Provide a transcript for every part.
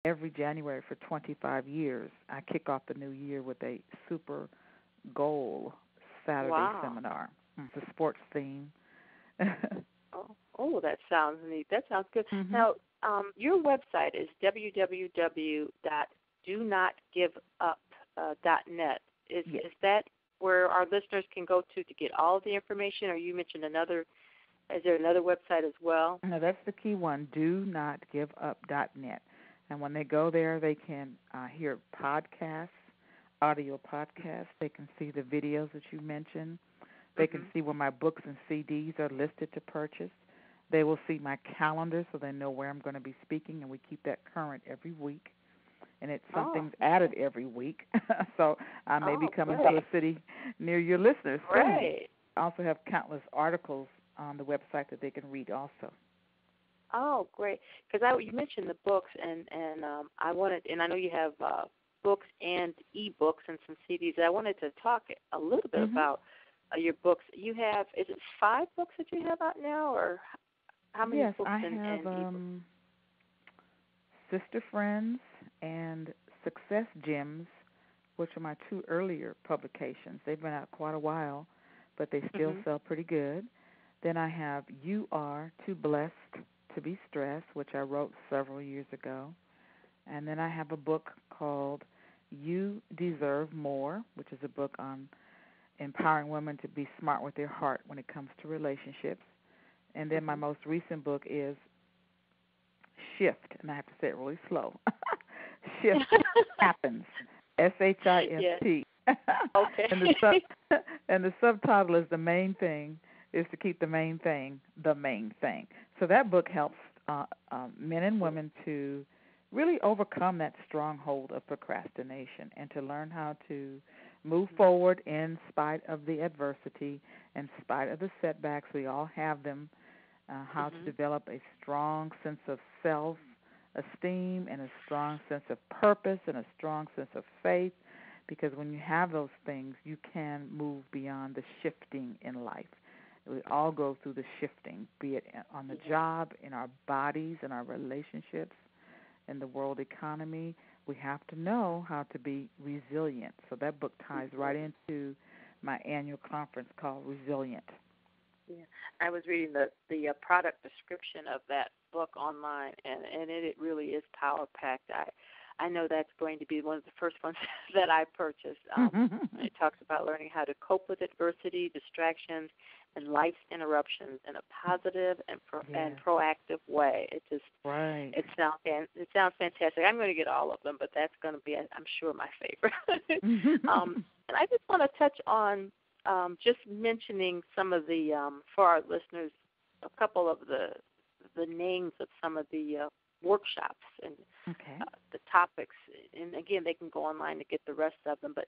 every January for 25 years, I kick off the new year with a super goal Saturday seminar. It's a sports theme. That sounds neat. That sounds good. Now, your website is www.donotgiveup.net. Is that where our listeners can go to get all of the information, or you mentioned another? Is there another website as well? No, that's the key one, donotgiveup.net. And when they go there, they can hear podcasts, audio podcasts. They can see the videos that you mentioned. They can see where my books and CDs are listed to purchase. They will see my calendar so they know where I'm going to be speaking, and we keep that current every week. And it's something's added every week. So I may be coming to a city near your listeners soon. Right. I also have countless articles on the website that they can read also. Oh, great! Because you mentioned the books, and I wanted, and I know you have books and e-books and some CDs. I wanted to talk a little bit about your books. You have, is it 5 books that you have out now, or how many books? Yes, I have Sister Friends and Success Gems, which are my 2 earlier publications. They've been out quite a while, but they still sell pretty good. Then I have You Are Too Blessed to Be Stressed, which I wrote several years ago. And then I have a book called You Deserve More, which is a book on empowering women to be smart with their heart when it comes to relationships. And then my most recent book is Shift, and I have to say it really slow. Shift Happens, SHIFT. Okay. And the subtitle is The Main Thing is to keep the main thing the main thing. So that book helps men and women to really overcome that stronghold of procrastination and to learn how to move forward in spite of the adversity, in spite of the setbacks. We all have them. How to develop a strong sense of self-esteem and a strong sense of purpose and a strong sense of faith, because when you have those things, you can move beyond the shifting in life. We all go through the shifting, be it on the job, in our bodies, in our relationships, in the world economy. We have to know how to be resilient. So that book ties right into my annual conference called Resilient. Yeah, I was reading the product description of that book online, and it really is power-packed. I know that's going to be one of the first ones that I purchased. It talks about learning how to cope with adversity, distractions, and life's interruptions in a positive and proactive way. It just it sounds fantastic. I'm going to get all of them, but that's going to be, I'm sure, my favorite. And I just want to touch on just mentioning some of the for our listeners, a couple of the names of some of the workshops and the topics. And again, they can go online to get the rest of them. But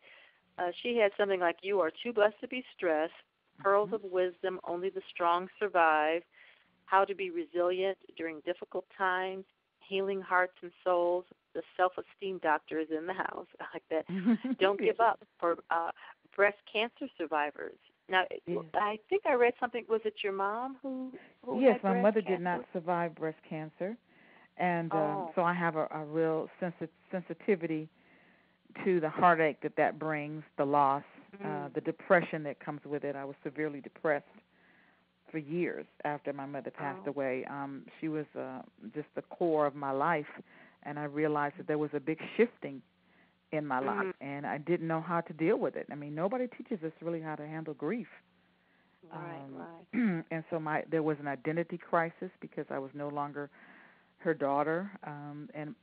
she had something like You Are Too Blessed to Be Stressed, Pearls of Wisdom, Only the Strong Survive, How to Be Resilient During Difficult Times, Healing Hearts and Souls, The Self-esteem Doctor is in the house. I like that. Don't Give Up for breast cancer survivors. Now, I think I read something. Was it your mom who Yes, had my breast mother cancer? did not survive breast cancer. And so I have a real sensitivity to the heartache that brings, the loss, the depression that comes with it. I was severely depressed for years after my mother passed away. She was just the core of my life, and I realized that there was a big shifting in my life, and I didn't know how to deal with it. I mean, nobody teaches us really how to handle grief. Right. And so there was an identity crisis because I was no longer her daughter, and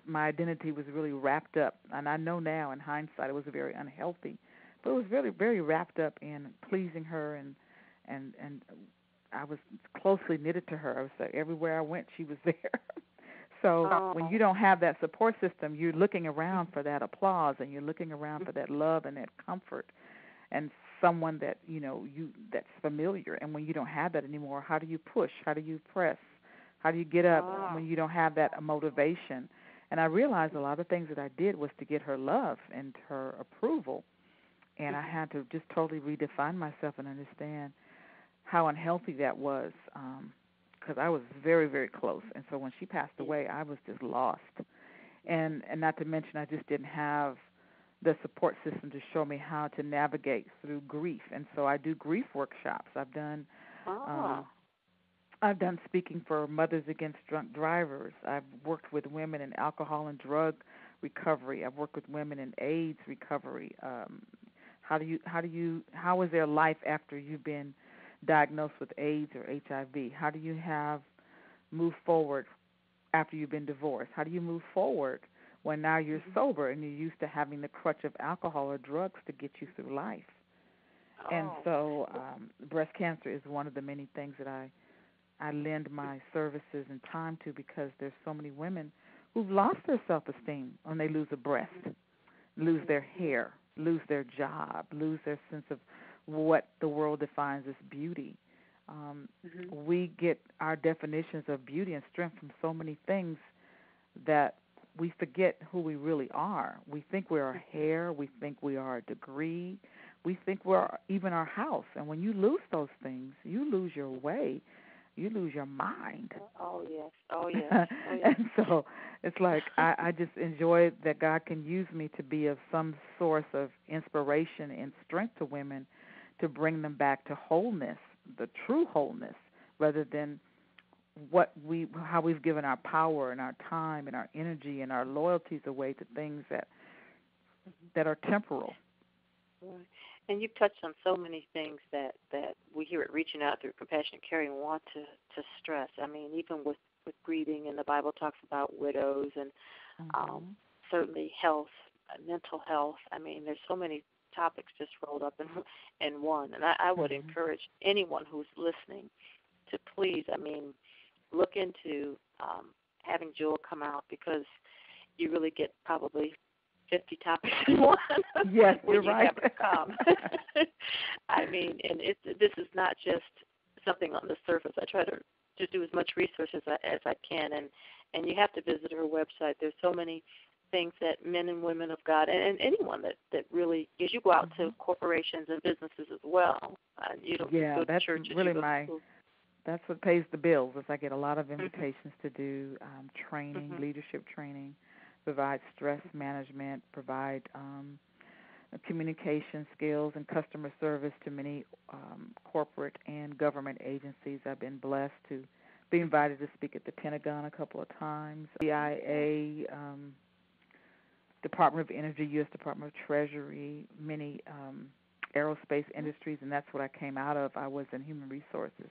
my identity was really wrapped up. And I know now, in hindsight, it was very unhealthy, but it was really very wrapped up in pleasing her, and I was closely knitted to her. I was like, everywhere I went, she was there. So when you don't have that support system, you're looking around for that applause, and you're looking around for that love and that comfort, and someone that that's familiar. And when you don't have that anymore, how do you push? How do you press? How do you get up when you don't have that motivation? And I realized a lot of things that I did was to get her love and her approval, and I had to just totally redefine myself and understand how unhealthy that was, because I was very, very close. And so when she passed away, I was just lost. and not to mention I just didn't have the support system to show me how to navigate through grief. And so I do grief workshops. Oh. I've done speaking for Mothers Against Drunk Drivers. I've worked with women in alcohol and drug recovery. I've worked with women in AIDS recovery. How is their life after you've been diagnosed with AIDS or HIV? How do you move forward after you've been divorced? How do you move forward when now you're sober and you're used to having the crutch of alcohol or drugs to get you through life? And so breast cancer is one of the many things that I lend my services and time to, because there's so many women who've lost their self-esteem when they lose a breast, lose their hair, lose their job, lose their sense of what the world defines as beauty. We get our definitions of beauty and strength from so many things that we forget who we really are. We think we're our hair. We think we are a degree. We think we're even our house. And when you lose those things, you lose your way. You lose your mind. Oh, yes. Oh, yes. Oh, yes. And so it's like I just enjoy that God can use me to be of some source of inspiration and strength to women, to bring them back to wholeness, the true wholeness, rather than how we've given our power and our time and our energy and our loyalties away to things that are temporal. Right. And you've touched on so many things that we here at Reaching Out through Compassionate Caring want to stress. I mean, even with grieving, and the Bible talks about widows and certainly health, mental health. I mean, there's so many topics just rolled up in one. And I would encourage anyone who's listening to please, look into having Jewel come out, because you really get probably 50 topics in one. Yes, you're right. Have to come. And this is not just something on the surface. I try to do as much research as I can, and you have to visit her website. There's so many things that men and women of God, and anyone that really, because you go out to corporations and businesses as well. You don't go to churches. Really that's what pays the bills. Is I get a lot of invitations to do training, leadership training, provide stress management, provide communication skills and customer service to many corporate and government agencies. I've been blessed to be invited to speak at the Pentagon a couple of times, CIA, Department of Energy, U.S. Department of Treasury, many aerospace industries, and that's what I came out of. I was in human resources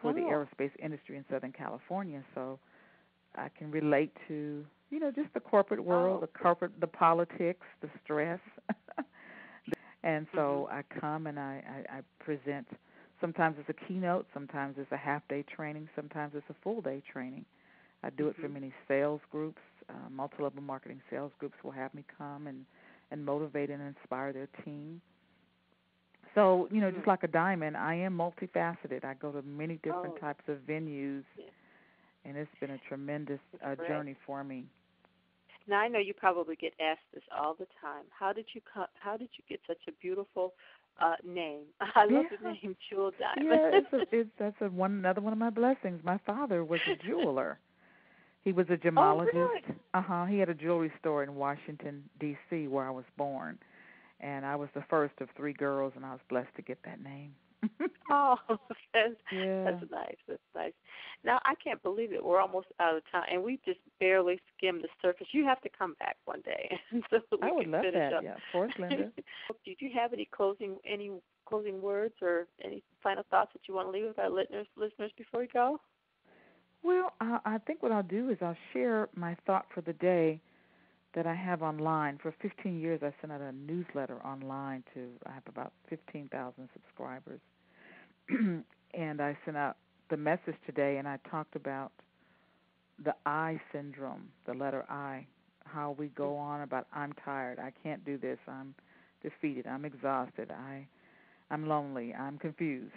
for the aerospace industry in Southern California, so I can relate to, just the corporate world, the politics, the stress. And so I come and I present. Sometimes it's a keynote, sometimes it's a half-day training, sometimes it's a full-day training. I do it for many sales groups. Multi-level marketing sales groups will have me come and motivate and inspire their team. So, just like a diamond, I am multifaceted. I go to many different types of venues, and it's been a tremendous journey for me. Now, I know you probably get asked this all the time. How did you get such a beautiful name? I love the name Jewel Diamond. Yeah, that's another one of my blessings. My father was a jeweler. He was a gemologist. Oh, really? He had a jewelry store in Washington, D.C., where I was born. And I was the first of 3 girls, and I was blessed to get that name. Oh, that's nice. That's nice. Now, I can't believe it. We're almost out of time, and we just barely skimmed the surface. You have to come back one day. So I would love that. Up. Yeah, of course, Linda. Did you have any closing words or any final thoughts that you want to leave with our listeners before we go? Well, I think what I'll do is I'll share my thought for the day that I have online. For 15 years, I sent out a newsletter online I have about 15,000 subscribers. And I sent out the message today, and I talked about the I syndrome, the letter I, how we go on about I'm tired, I can't do this, I'm defeated, I'm exhausted, I'm lonely, I'm confused.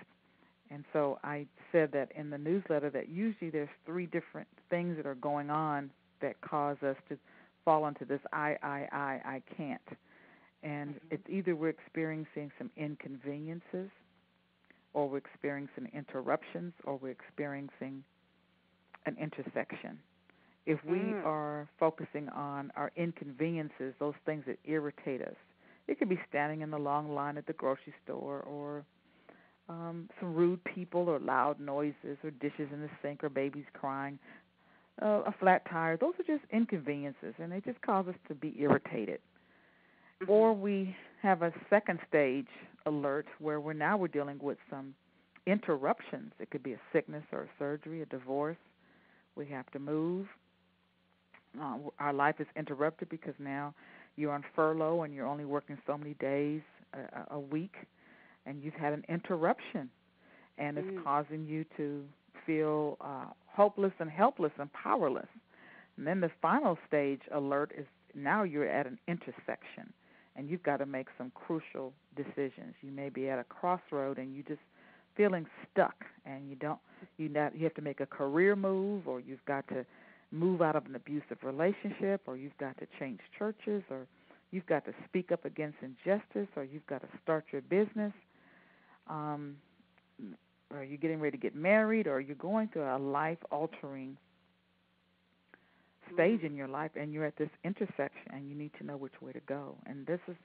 And so I said that in the newsletter that usually there's 3 different things that are going on that cause us to fall into this I can't. And it's either we're experiencing some inconveniences, or we're experiencing interruptions, or we're experiencing an intersection. If we are focusing on our inconveniences, those things that irritate us, it could be standing in the long line at the grocery store, or some rude people, or loud noises, or dishes in the sink, or babies crying, a flat tire. Those are just inconveniences, and they just cause us to be irritated. Or we have a second stage alert where we're dealing with some interruptions. It could be a sickness or a surgery, a divorce. We have to move. Our life is interrupted because now you're on furlough and you're only working so many days a week, and you've had an interruption, and it's causing you to feel hopeless and helpless and powerless. And then the final stage alert is now you're at an intersection, and you've got to make some crucial decisions. You may be at a crossroad and you just feeling stuck, and you have to make a career move, or you've got to move out of an abusive relationship, or you've got to change churches, or you've got to speak up against injustice, or you've got to start your business, or you're getting ready to get married, or you're going through a life-altering stage in your life, and you're at this intersection, and you need to know which way to go. And this is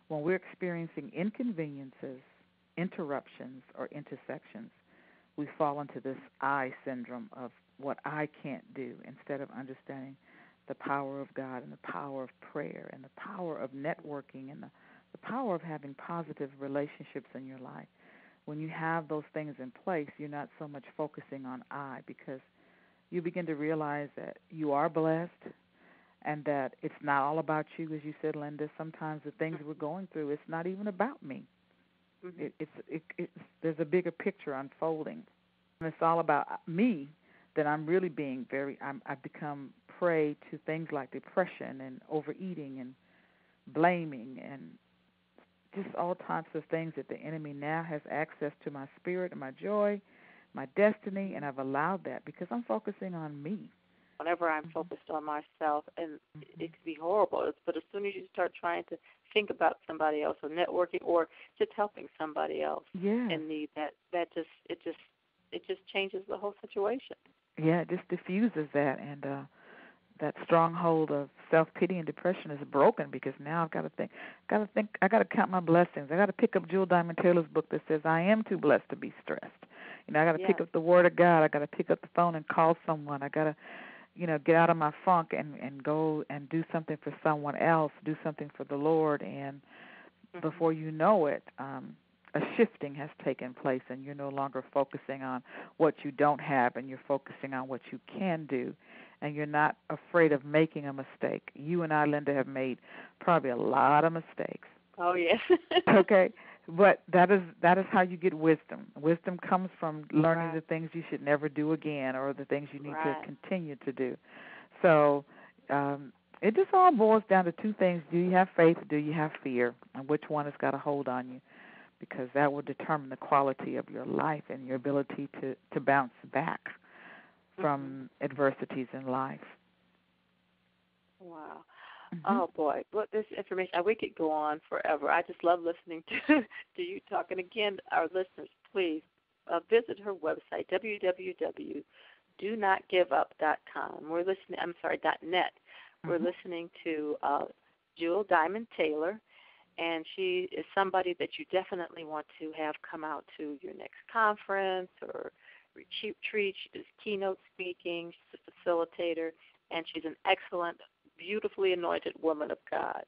when we're experiencing inconveniences, interruptions, or intersections, we fall into this I syndrome of what I can't do, instead of understanding the power of God and the power of prayer and the power of networking and the power of having positive relationships in your life. When you have those things in place, you're not so much focusing on I, because you begin to realize that you are blessed and that it's not all about you, as you said, Linda. Sometimes the things we're going through, it's not even about me. There's a bigger picture unfolding. When it's all about me, then I'm really being I've become prey to things like depression and overeating and blaming and just all types of things that the enemy now has access to my spirit and my joy, my destiny, and I've allowed that because I'm focusing on me. Whenever I'm focused on myself, and it can be horrible, but as soon as you start trying to think about somebody else or networking or just helping somebody else in need, it just changes the whole situation. Yeah, it just diffuses that, and that stronghold of self-pity and depression is broken, because now I've got to think, I got to count my blessings. I got to pick up Jewel Diamond Taylor's book that says I am too blessed to be stressed. I got to pick up the Word of God. I got to pick up the phone and call someone. I got to, get out of my funk and go and do something for someone else, do something for the Lord, and before you know it, a shifting has taken place, and you're no longer focusing on what you don't have, and you're focusing on what you can do, and you're not afraid of making a mistake. You and I, Linda, have made probably a lot of mistakes. Oh, yes. Okay, but that is how you get wisdom. Wisdom comes from learning the things you should never do again, or the things you need to continue to do. So it just all boils down to two things. Do you have faith? Do you have fear? And which one has got a hold on you? Because that will determine the quality of your life and your ability to bounce back from adversities in life. Wow. Oh, boy. Look, this information, we could go on forever. I just love listening to you talk. And again, our listeners, please visit her website, www.donotgiveup.com. .net. We're listening to Jewel Diamond Taylor, and she is somebody that you definitely want to have come out to your next conference or retreat. She does keynote speaking. She's a facilitator, and she's an excellent, beautifully anointed woman of God.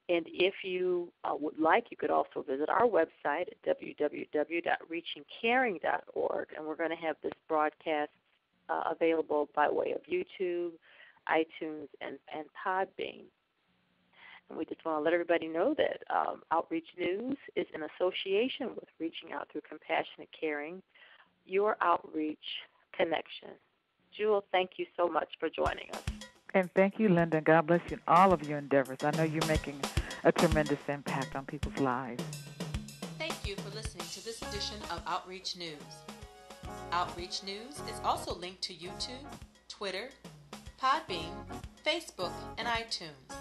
And if you would like, you could also visit our website at www.reachingcaring.org, and we're going to have this broadcast available by way of YouTube, iTunes, and Podbean. And we just want to let everybody know that Outreach News is in association with Reaching Out Through Compassionate Caring, your outreach connection. Jewel, thank you so much for joining us. And thank you, Linda. God bless you in all of your endeavors. I know you're making a tremendous impact on people's lives. Thank you for listening to this edition of Outreach News. Outreach News is also linked to YouTube, Twitter, Podbean, Facebook, and iTunes.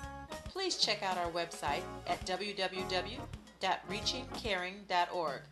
Please check out our website at www.reachingcaring.org.